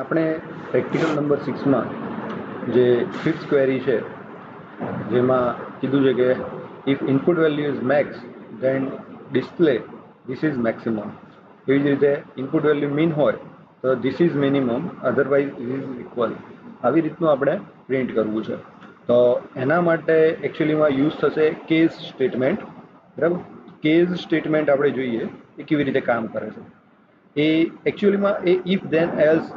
આપણે practical number 6માં જે fifth query છે જેમાં કીધું છે કે if input value is max then display this is maximum. એવી જ રીતે ઇનપુટ વેલ્યુ મીન હોય તો this is minimum, otherwise is equal. આવી રીતનું આપણે પ્રિન્ટ કરવું છે. તો એના માટે એકચ્યુઅલીમાં યુઝ થશે કેસ સ્ટેટમેન્ટ. બરાબર, કેસ સ્ટેટમેન્ટ આપણે જોઈએ એ કેવી રીતે કામ કરે છે. એ એકચ્યુઅલીમાં એ ઇફ ધેન એલ્સ,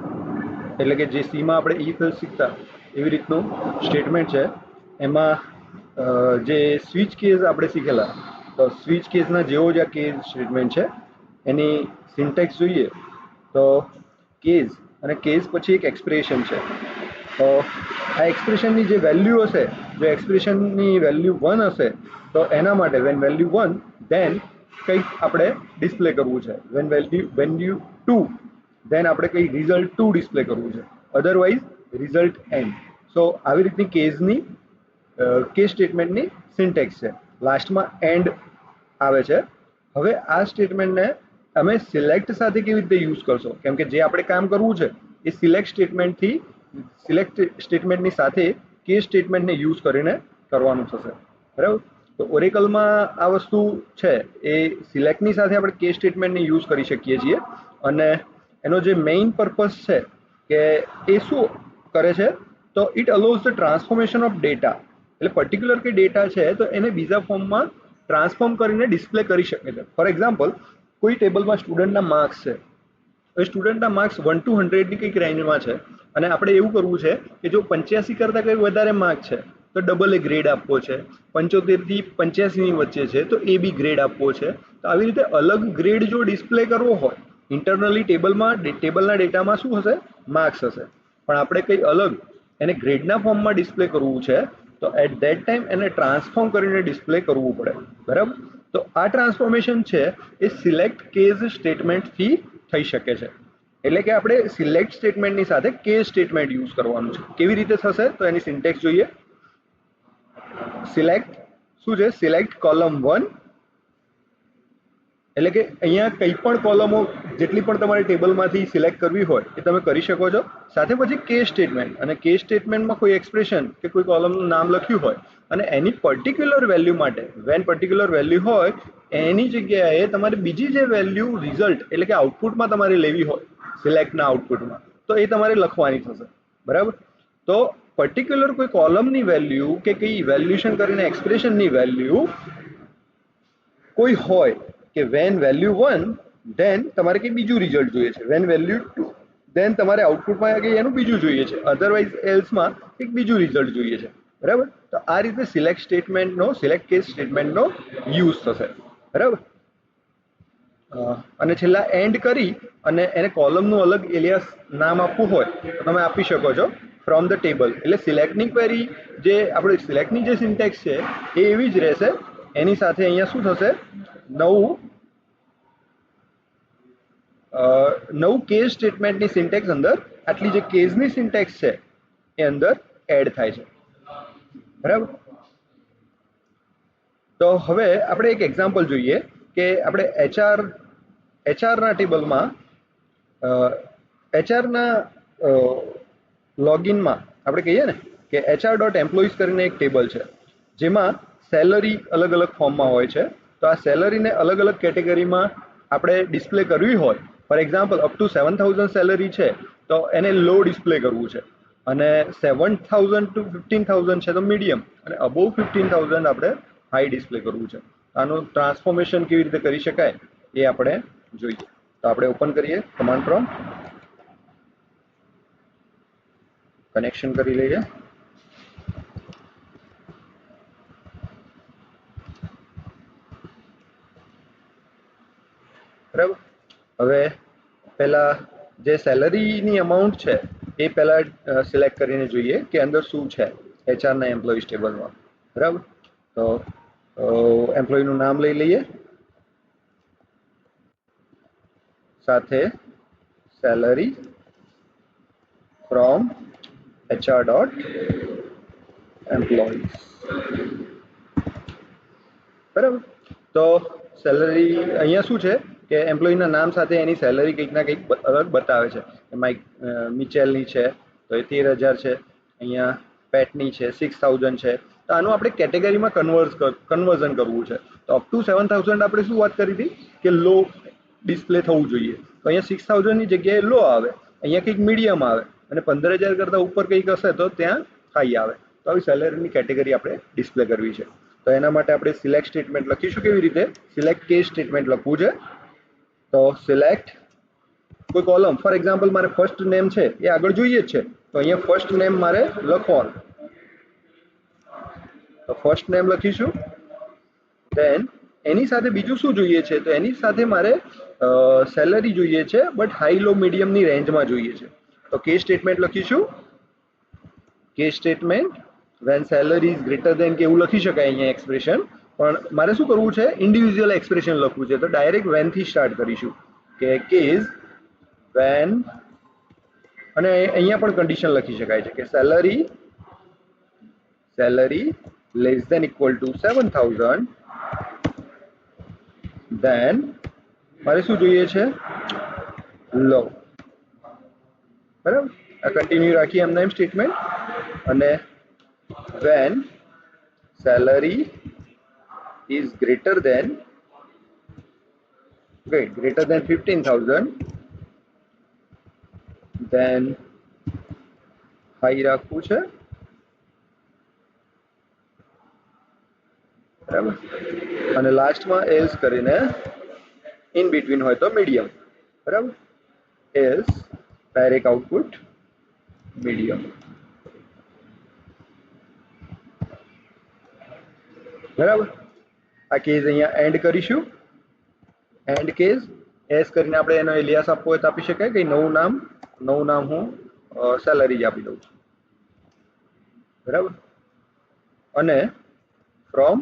એટલે કે જે સીમાં આપણે ઇફ એલ્સ શીખતા એવી રીતનું સ્ટેટમેન્ટ છે. એમાં જે સ્વિચ કેસ આપણે શીખેલા, તો સ્વિચ કેસના જેવો જ આ કેસ સ્ટેટમેન્ટ છે. એની સિન્ટેક્સ જોઈએ તો કેસ અને કેસ પછી એક એક્સપ્રેશન છે. તો આ એક્સપ્રેશનની જે વેલ્યુ હશે, જો એક્સપ્રેશનની વેલ્યુ 1 હશે તો એના માટે વેન વેલ્યુ 1 ધેન કંઈક આપણે ડિસ્પ્લે કરવું છે. વેન વેલ્યુ 2 ધેન આપણે કંઈ રિઝલ્ટ 2 ડિસ્પ્લે કરવું છે, અધરવાઇઝ રિઝલ્ટ એન્ડ. સો આવી રીતની કેસની કેસ સ્ટેટમેન્ટની સિન્ટેક્સ છે. લાસ્ટમાં એન્ડ આવે છે. હવે આ સ્ટેટમેન્ટને તમે સિલેક્ટ સાથે કેવી રીતે યુઝ કરશો, કેમ કે જે આપણે કામ કરવું છે એ સિલેક્ટ સ્ટેટમેન્ટની સાથે કેસ સ્ટેટમેન્ટને યુઝ કરીને કરવાનું થશે. બરાબર, તો ઓરેકલમાં આ વસ્તુ છે એ સિલેક્ટની સાથે આપણે કેસ સ્ટેટમેન્ટને યુઝ કરી શકીએ છીએ. અને એનો જે મેઇન પર્પઝ છે કે એ શું કરે છે, તો it allows the transformation of data. એટલે પર્ટિક્યુલર કે ડેટા છે તો એને બીજા ફોર્મમાં ટ્રાન્સફોર્મ કરીને ડિસ્પ્લે કરી શકે છે. ફોર એક્ઝામ્પલ, કોઈ ટેબલમાં સ્ટુડન્ટના માર્ક્સ છે, તો સ્ટુડન્ટના માર્ક્સ 1 to 100ની કંઈક રેન્જમાં છે, અને આપણે એવું કરવું છે કે જો 85 કરતાં કંઈ વધારે માર્ક છે તો ડબલ એ ગ્રેડ આપવો છે, 75 થી 85ની વચ્ચે છે તો એ બી ગ્રેડ આપવો છે. તો આવી રીતે અલગ ગ્રેડ જો ડિસ્પ્લે કરવો હોય ઇન્ટરનલી ટેબલના ડેટામાં શું હશે, માર્ક્સ હશે, પણ આપણે કંઈ અલગ એને ગ્રેડના ફોર્મમાં ડિસ્પ્લે કરવું છે તો એટ ધેટ ટાઈમ એને ટ્રાન્સફોર્મ કરીને ડિસ્પ્લે કરવું પડે. બરાબર, તો આ ટ્રાન્સફોર્મેશન છે એ સિલેક્ટ કેસ સ્ટેટમેન્ટથી થઈ શકે છે. એટલે કે આપણે સિલેક્ટ સ્ટેટમેન્ટની સાથે કેસ સ્ટેટમેન્ટ યુઝ કરવાનું છે. કેવી રીતે થશે તો એની સિન્ટેક્સ જોઈએ. સિલેક્ટ શું છે, સિલેક્ટ કોલમ 1, એટલે કે અહીંયા કંઈ પણ કોલમો જેટલી પણ તમારે ટેબલમાંથી સિલેક્ટ કરવી હોય એ તમે કરી શકો છો. સાથે પછી કેસ સ્ટેટમેન્ટ, અને કેસ સ્ટેટમેન્ટમાં કોઈ એક્સપ્રેશન કે કોઈ કોલમનું નામ લખ્યું હોય અને એની પર્ટિક્યુલર વેલ્યુ માટે વેન પર્ટિક્યુલર વેલ્યુ હોય એની જગ્યાએ તમારે બીજી જે વેલ્યુ રિઝલ્ટ એટલે કે આઉટપુટમાં તમારે લેવી હોય સિલેક્ટના આઉટપુટમાં, તો એ તમારે લખવાની થશે. બરાબર, તો પર્ટિક્યુલર કોઈ કોલમની વેલ્યુ કે કંઈ ઇવેલ્યુશન કરીને એક્સપ્રેશનની વેલ્યુ કોઈ હોય કે વેન વેલ્યુ 1 ધેન તમારે કંઈ બીજું રિઝલ્ટ જોઈએ છે, વેન વેલ્યુ 2 ધેન તમારે આઉટપુટમાં કંઈ એનું બીજું જોઈએ છે, અધરવાઇઝ એલ્સમાં કંઈક બીજું રિઝલ્ટ જોઈએ છે. બરાબર, તો આ રીતે સિલેક્ટ કેસ સ્ટેટમેન્ટનો યુઝ થશે. બરાબર, અને છેલ્લા એન્ડ કરી અને એને કોલમનું અલગ એલિયાસ નામ આપવું હોય તો તમે આપી શકો છો ફ્રોમ ધ ટેબલ. એટલે સિલેક્ટની ક્વેરી જે આપણે સિલેક્ટની જે સિન્ટેક્સ છે એ એવી જ રહેશે. એની સાથે અહીંયા શું થશે, નવું કેસ સ્ટેટમેન્ટની સિન્ટેક્સ અંદર આટલી જે કેસની સિન્ટેક્સ છે એ અંદર એડ થાય છે. બરાબર, તો હવે આપણે એક એક્ઝામ્પલ જોઈએ કે આપણે એચઆરના ટેબલમાં એચઆરના લોગિનમાં આપણે કહીએ ને કે HR.employees કરીને એક ટેબલ છે જેમાં સેલરી અલગ અલગ ફોર્મમાં હોય છે. તો આ સેલરીને અલગ અલગ કેટેગરીમાં આપણે ડિસ્પ્લે કરવી હોય, for example up to 7,000 salary છે તો એને લો ડિસ્પ્લે કરવું છે, અને 7,000 to 15,000 છે તો મીડિયમ, અને અબોવ 15,000 આપણે હાઈ ડિસ્પ્લે કરવું છે. આનું ટ્રાન્સફોર્મેશન કેવી રીતે કરી શકાય એ આપણે જોઈએ. તો આપણે ઓપન કરીએ કમાન્ડ પ્રોમ્પ્ટ, કનેક્શન કરી લઈએ. બરાબર, હવે પહેલા જે સેલરીની અમાઉન્ટ છે એ પહેલા સિલેક્ટ કરીને જોઈએ કે અંદર શું છે એચઆરના એમ્પ્લોઈઝ ટેબલમાં. બરાબર, તો એમ્પ્લોયનું નામ લઈ લઈએ, સાથે સેલરી ફ્રોમ HR.employees. બરાબર, તો સેલરી અહીંયા શું છે કે એમ્પ્લોયીના નામ સાથે એની સેલરી કંઈક ના કંઈક અલગ બતાવે છે. માઇક મિચેલની છે તો એ 13,000 છે, અહીંયા પેટની છે 6,000 છે. તો આનું આપણે કેટેગરીમાં કન્વર્ઝન કરવું છે. તો અપ ટુ 7,000 આપણે શું વાત કરી હતી કે લો ડિસ્પ્લે થવું જોઈએ. તો અહીંયા 6,000ની જગ્યાએ લો આવે, અહીંયા કંઈક મીડિયમ આવે, અને 15,000 કરતાં ઉપર કંઈક હશે તો ત્યાં હાઈ આવે. તો આવી સેલરીની કેટેગરી આપણે ડિસ્પ્લે કરવી છે. તો એના માટે આપણે સિલેક્ટ સ્ટેટમેન્ટ લખીશું. કેવી રીતે? સિલેક્ટ કેસ સ્ટેટમેન્ટ લખવું છે. તો સિલેક્ટ કોઈ કોલમ, ફોર એક્ઝામ્પલ મારે ફર્સ્ટ નેમ છે એ આગળ જોઈએ જ છે, તો અહીંયા ફર્સ્ટ નેમ મારે લખવાનું. તો ફર્સ્ટ નેમ લખીશું. દેન એની સાથે બીજું શું જોઈએ છે? તો એની સાથે મારે સેલરી જોઈએ છે, બટ હાઈ લો મીડિયમની રેન્જમાં જોઈએ છે. તો કેસ સ્ટેટમેન્ટ લખીશું. Case statement when salary is greater than કે એવું લખી શકાય અહીંયા એક્સપ્રેશન, પણ મારે શું કરવું છે? ઇન્ડિવિજ્યુઅલ એક્સપ્રેશન લખવું છે. તો ડાયરેક્ટ વેન થી સ્ટાર્ટ કરીશું કે કેસ વેન, અને અહીંયા પણ કન્ડિશન લખી શકાય છે કે salary less than equal to 7,000, then મારે શું જોઈએ છે? લો. બરાબર, આ કન્ટિન્યુ રાખીએ એમના એમ સ્ટેટમેન્ટ. અને when salary is greater than 15,000, then high રાખવું છે. બરાબર, અને લાસ્ટમાં એલ્સ કરીને ઇન બિટવીન હોય તો મીડિયમ. બરાબર, એલ્સ ડાયરેક્ટ આઉટપુટ મીડિયમ. બરાબર, આ કેસ અહીંયા એન્ડ કરીશું. એન્ડ કેસ એસ કરીને આપણે એનો એલિયાસ આપવો હોય તો આપી શકાય. કે નવું નામ હું સેલરી જ આપી દઉં છું. બરાબર, અને ફ્રોમ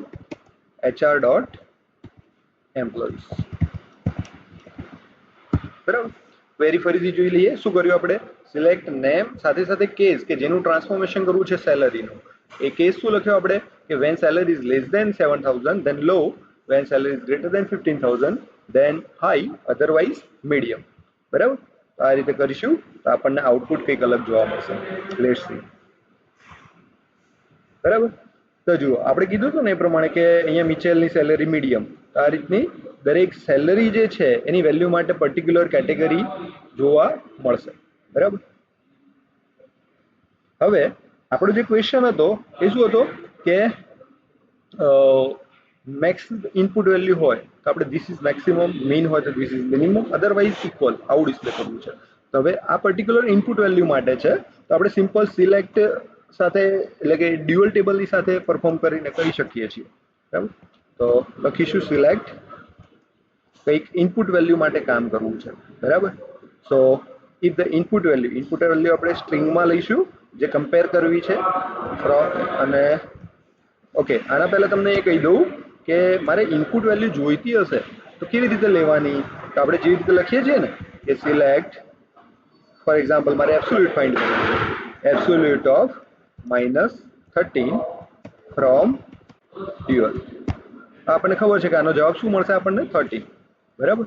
HR.employees. બરાબર, ક્વેરી ફરીથી જોઈ લઈએ. શું કર્યું આપણે? સિલેક્ટ નેમ સાથે સાથે કેસ કે જેનું ટ્રાન્સફોર્મેશન કરવું છે સેલરીનું. એ કેસ શું લખ્યો આપણે? કે when salary is less than 7,000, then low, when salary is greater than 15,000, then high, otherwise medium. બરાબર, તો આ રીતે કરીશું તો આપણને આઉટપુટ કંઈક અલગ જોવા મળશે. Let's see. બરાબર, તો જુઓ આપણે કીધું હતું ને એ પ્રમાણે કે અહીંયા મિચેલની સેલરી મીડિયમ. તો આ રીતની દરેક સેલરી જે છે એની વેલ્યુ માટે પર્ટિક્યુલર કેટેગરી જોવા મળશે. બરાબર, હવે આપણો જે ક્વેશ્ચન હતો એ શું હતો કે મેક્સ ઇનપુટ વેલ્યુ હોય તો આપણે ધીસ ઇઝ મેક્સિમમ, મીન હોય તો this is minimum, otherwise equal, આવું ડિસ્પ્લે કરવું છે. તો હવે આ પર્ટિક્યુલર ઇનપુટ વેલ્યુ માટે છે તો આપણે સિમ્પલ સિલેક્ટ સાથે, એટલે કે ડ્યુઅલ ટેબલની સાથે પરફોર્મ કરીને કરી શકીએ છીએ. બરાબર, તો લખીશું સિલેક્ટ કંઈક ઇનપુટ વેલ્યુ માટે કામ કરવું છે. બરાબર, સો ઇફ ધ ઇનપુટ વેલ્યુ આપણે સ્ટ્રિંગમાં લઈશું જે કમ્પેર કરવી છે ફ્રોમ. અને ઓકે, આના પહેલા તમને એ કહી દઉં કે મારે ઇનપુટ વેલ્યુ જોઈતી હશે તો કેવી રીતે લેવાની? તો આપણે જેવી રીતે લખીએ છીએ ને કે સિલેક્ટ, ફોર એક્ઝામ્પલ મારે એબ્સોલ્યુટ ફાઇન્ડ કરવું છે. Absolute of -13 from dual. આપણને ખબર છે કે આનો જવાબ શું મળશે આપણને? 13. બરાબર,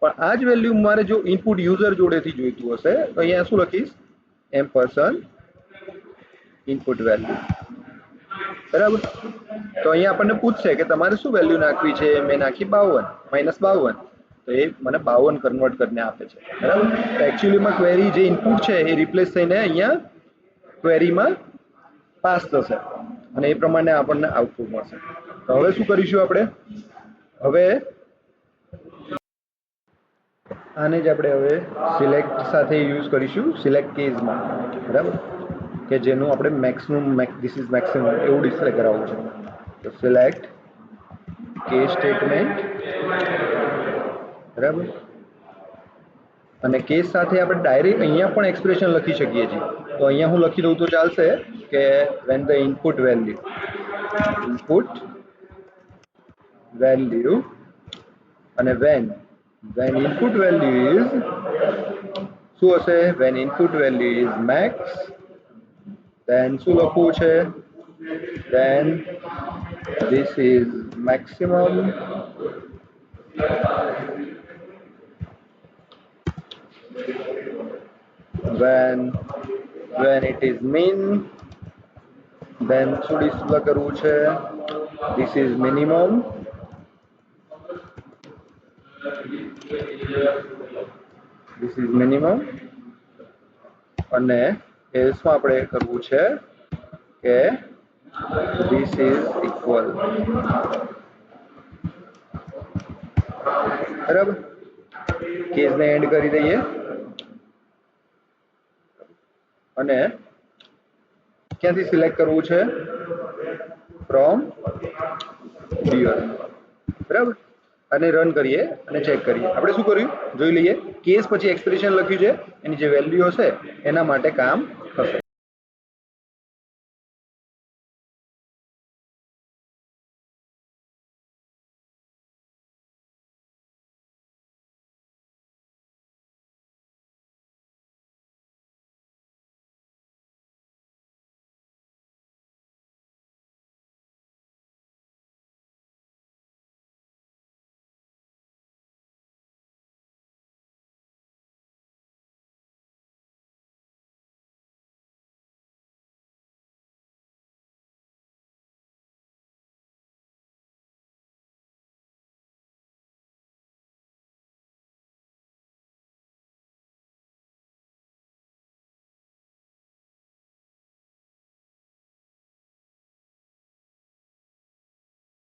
પણ આ જ વેલ્યુ મારે જો ઇનપુટ યુઝર જોડેથી જોઈતું હશે તો અહીંયા શું લખીશ? એમ્પરસન ઇનપુટ વેલ્યુ. બરાબર, તો અહીંયા આપણને પૂછશે કે તમારે શું વેલ્યુ નાખવી છે? મેં નાખી 52, -52, તો એ મને 52 કન્વર્ટ કરીને આપે છે. બરાબર, તો એકચ્યુઅલીમાં ક્વેરી જે ઇનપુટ છે એ રિપ્લેસ થઈને અહીંયા ક્વેરીમાં પાસ થશે અને એ પ્રમાણે આપણને આઉટપુટ મળશે. તો હવે શું કરીશું આપણે? હવે આને જ આપણે હવે સિલેક્ટ સાથે યુઝ કરીશું સિલેક્ટ કેસમાં. બરાબર, કે જેનું આપણે મેક્સિમમ ધીસ ઇઝ મેક્સિમમ એવું ડિસ્પ્લે કરાવવું છે. તો સિલેક્ટ કેસ સ્ટેટમેન્ટ. બરાબર, અને કેસ સાથે આપણે ડાયરેક્ટ અહીંયા પણ એક્સપ્રેશન લખી શકીએ છીએ. તો અહીંયા હું લખી દઉં તો ચાલશે કે વેન ધ ઇનપુટ વેલ્યુ અને વેન ઇનપુટ વેલ્યુ ઇઝ શું હશે? When input value is max, then શું લખવું છે? Then this is maximum, when it is min, then શું ડિસ્પ્લે કરવું છે? This is minimum, this is minimum, અને એલ્સમાં આપણે કરવું છે કે this is equal. બરાબર, કેસને એન્ડ કરી દઈએ અને ક્યાંથી સિલેક્ટ કરવું છે? From here. બરાબર, અને રન કરીએ અને ચેક કરીએ. આપણે શું કર્યું જોઈ લઈએ. કેસ પછી એક્સપ્રેશન લખ્યું છે, એની જે વેલ્યુ હશે એના માટે કામ થશે.